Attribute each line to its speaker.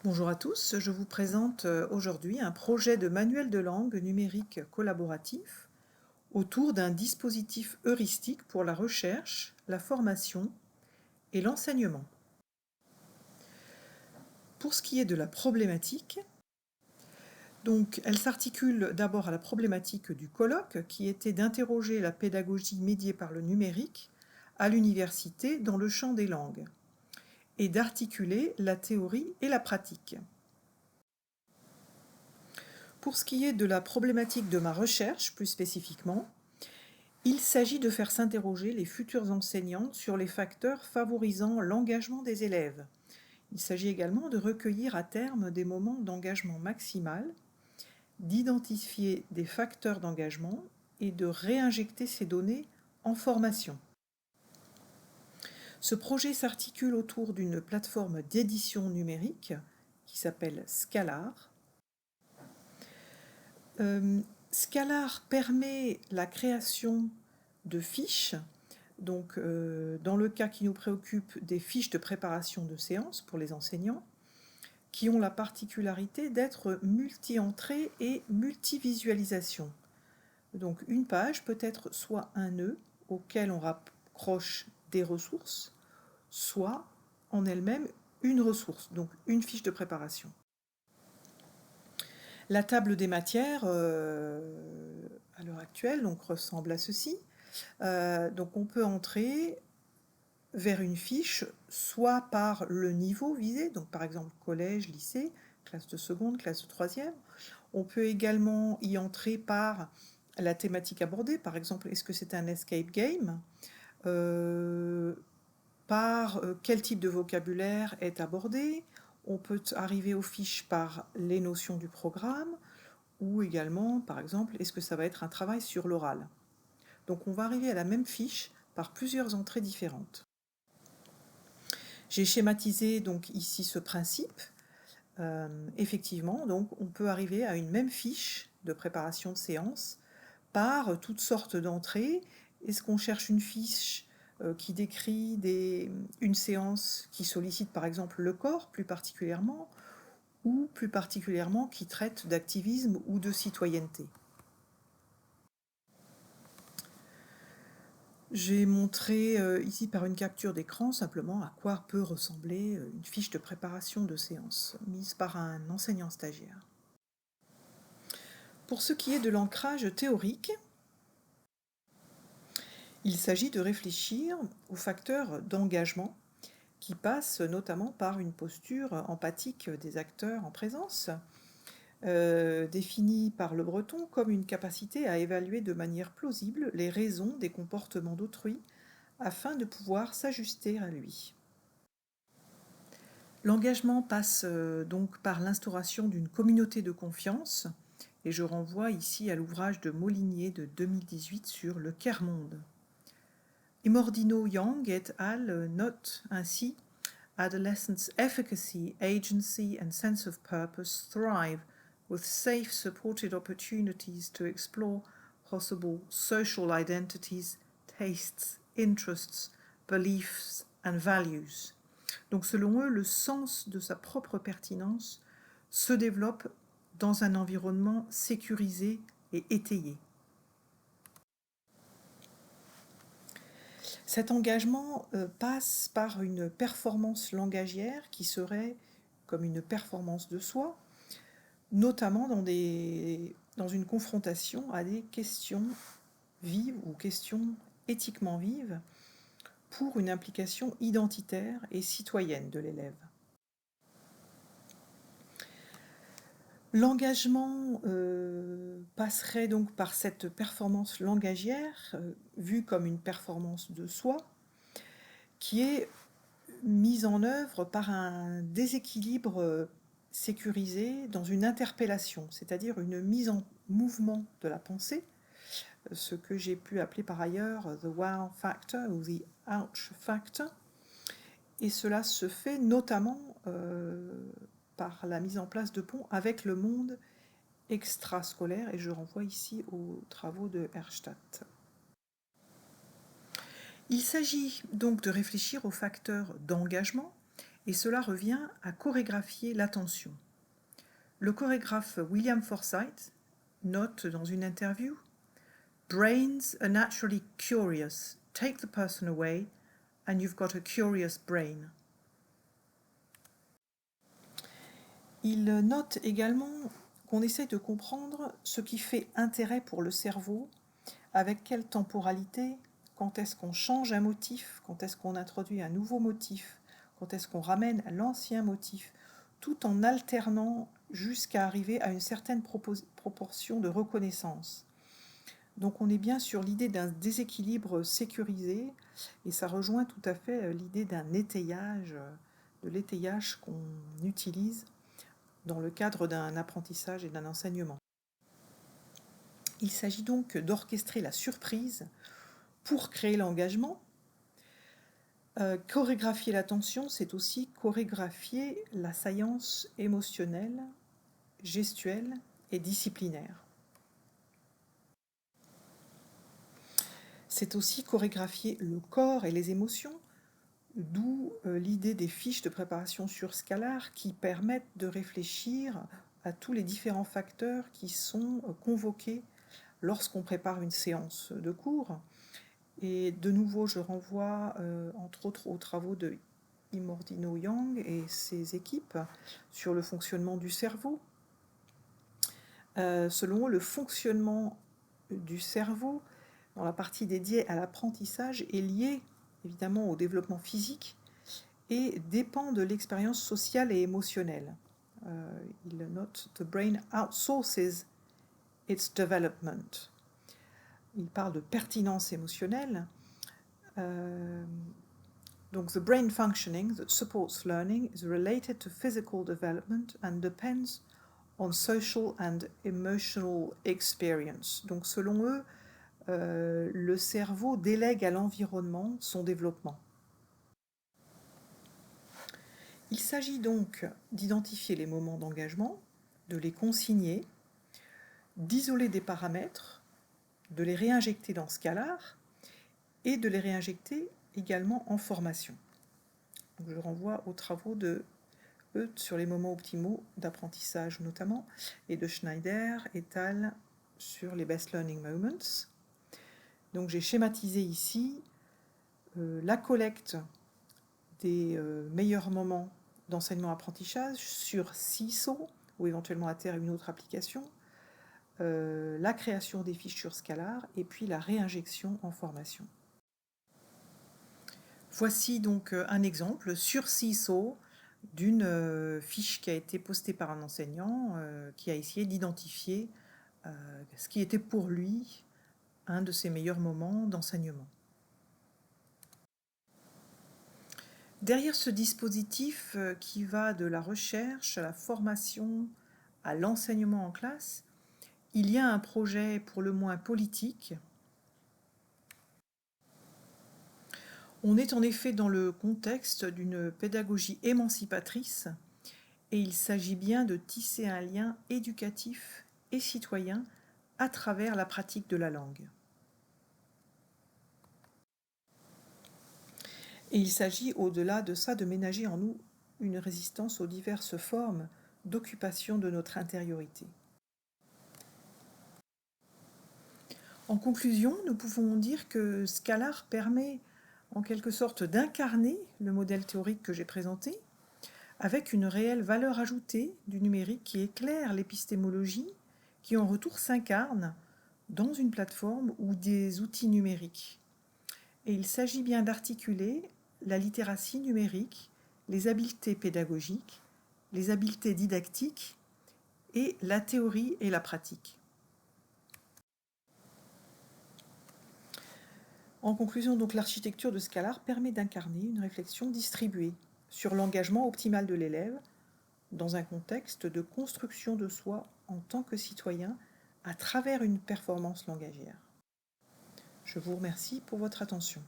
Speaker 1: Bonjour à tous, je vous présente aujourd'hui un projet de manuel de langue numérique collaboratif autour d'un dispositif heuristique pour la recherche, la formation et l'enseignement. Pour ce qui est de la problématique, donc elle s'articule d'abord à la problématique du colloque qui était d'interroger la pédagogie médiée par le numérique à l'université dans le champ des langues et d'articuler la théorie et la pratique. Pour ce qui est de la problématique de ma recherche, plus spécifiquement, il s'agit de faire s'interroger les futurs enseignants sur les facteurs favorisant l'engagement des élèves. Il s'agit également de recueillir à terme des moments d'engagement maximal, d'identifier des facteurs d'engagement et de réinjecter ces données en formation. Ce projet s'articule autour d'une plateforme d'édition numérique qui s'appelle Scalar. Scalar permet la création de fiches, donc dans le cas qui nous préoccupe, des fiches de préparation de séance pour les enseignants, qui ont la particularité d'être multi-entrée et multi-visualisation. Donc une page peut être soit un nœud auquel on raccroche des ressources, soit en elle-même une ressource, donc une fiche de préparation. La table des matières, à l'heure actuelle, donc, ressemble à ceci. Donc on peut entrer vers une fiche, soit par le niveau visé, donc par exemple collège, lycée, classe de seconde, classe de troisième. On peut également y entrer par la thématique abordée, par exemple, est-ce que c'est un escape game par quel type de vocabulaire est abordé. On peut arriver aux fiches par les notions du programme, ou également, par exemple, est-ce que ça va être un travail sur l'oral. Donc on va arriver à la même fiche par plusieurs entrées différentes. J'ai schématisé donc ici ce principe. Effectivement, donc on peut arriver à une même fiche de préparation de séance par toutes sortes d'entrées. Est-ce qu'on cherche une fiche qui décrit une séance qui sollicite par exemple le corps plus particulièrement, ou plus particulièrement qui traite d'activisme ou de citoyenneté? J'ai montré ici par une capture d'écran simplement à quoi peut ressembler une fiche de préparation de séance mise par un enseignant stagiaire. Pour ce qui est de l'ancrage théorique, il s'agit de réfléchir aux facteurs d'engagement qui passent notamment par une posture empathique des acteurs en présence, définie par Le Breton comme une capacité à évaluer de manière plausible les raisons des comportements d'autrui afin de pouvoir s'ajuster à lui. L'engagement passe donc par l'instauration d'une communauté de confiance, et je renvoie ici à l'ouvrage de Molinier de 2018 sur le Quermonde. Imordino Yang et al. Notent ainsi: Adolescents' efficacy, agency and sense of purpose thrive with safe, supported opportunities to explore possible social identities, tastes, interests, beliefs and values. Donc selon eux, le sens de sa propre pertinence se développe dans un environnement sécurisé et étayé. Cet engagement passe par une performance langagière qui serait comme une performance de soi, notamment dans une confrontation à des questions vives ou questions éthiquement vives pour une implication identitaire et citoyenne de l'élève. L'engagement passerait donc par cette performance langagière, vue comme une performance de soi, qui est mise en œuvre par un déséquilibre sécurisé dans une interpellation, c'est-à-dire une mise en mouvement de la pensée, ce que j'ai pu appeler par ailleurs the wow factor ou the ouch factor. Et cela se fait notamment par la mise en place de ponts avec le monde extrascolaire, et je renvoie ici aux travaux de Herstadt. Il s'agit donc de réfléchir aux facteurs d'engagement et cela revient à chorégraphier l'attention. Le chorégraphe William Forsythe note dans une interview « Brains are naturally curious. Take the person away and you've got a curious brain ». Il note également qu'on essaie de comprendre ce qui fait intérêt pour le cerveau, avec quelle temporalité, quand est-ce qu'on change un motif, quand est-ce qu'on introduit un nouveau motif, quand est-ce qu'on ramène l'ancien motif, tout en alternant jusqu'à arriver à une certaine proportion de reconnaissance. Donc on est bien sur l'idée d'un déséquilibre sécurisé, et ça rejoint tout à fait l'idée d'un étayage, de l'étayage qu'on utilise dans le cadre d'un apprentissage et d'un enseignement. Il s'agit donc d'orchestrer la surprise pour créer l'engagement. Chorégraphier l'attention, c'est aussi chorégraphier la saillance émotionnelle, gestuelle et disciplinaire. C'est aussi chorégraphier le corps et les émotions, d'où l'idée des fiches de préparation sur Scalar qui permettent de réfléchir à tous les différents facteurs qui sont convoqués lorsqu'on prépare une séance de cours. Et de nouveau, je renvoie entre autres aux travaux de Imordino Yang et ses équipes sur le fonctionnement du cerveau. Selon eux, le fonctionnement du cerveau, dans la partie dédiée à l'apprentissage, est lié évidemment au développement physique et dépend de l'expérience sociale et émotionnelle. Il note « The brain outsources its development ». Il parle de pertinence émotionnelle. Donc, the brain functioning that supports learning is related to physical development and depends on social and emotional experience. Donc, selon eux, le cerveau délègue à l'environnement son développement. Il s'agit donc d'identifier les moments d'engagement, de les consigner, d'isoler des paramètres, de les réinjecter dans Scalar et de les réinjecter également en formation. Donc, je renvoie aux travaux de Euth sur les moments optimaux d'apprentissage notamment, et de Schneider et al. Sur les best learning moments. Donc j'ai schématisé ici la collecte des meilleurs moments d'enseignement-apprentissage sur CISO, ou éventuellement à terme une autre application, la création des fiches sur Scalar, et puis la réinjection en formation. Voici donc un exemple sur CISO d'une fiche qui a été postée par un enseignant qui a essayé d'identifier ce qui était pour lui un de ses meilleurs moments d'enseignement. Derrière ce dispositif qui va de la recherche à la formation à l'enseignement en classe, il y a un projet pour le moins politique. On est en effet dans le contexte d'une pédagogie émancipatrice et il s'agit bien de tisser un lien éducatif et citoyen à travers la pratique de la langue. Et il s'agit au-delà de ça de ménager en nous une résistance aux diverses formes d'occupation de notre intériorité. En conclusion, nous pouvons dire que Scalar permet en quelque sorte d'incarner le modèle théorique que j'ai présenté, avec une réelle valeur ajoutée du numérique qui éclaire l'épistémologie, qui en retour s'incarne dans une plateforme ou des outils numériques. Et il s'agit bien d'articuler la littératie numérique, les habiletés pédagogiques, les habiletés didactiques et la théorie et la pratique. En conclusion, donc, l'architecture de Scalar permet d'incarner une réflexion distribuée sur l'engagement optimal de l'élève dans un contexte de construction de soi en tant que citoyen à travers une performance langagière. Je vous remercie pour votre attention.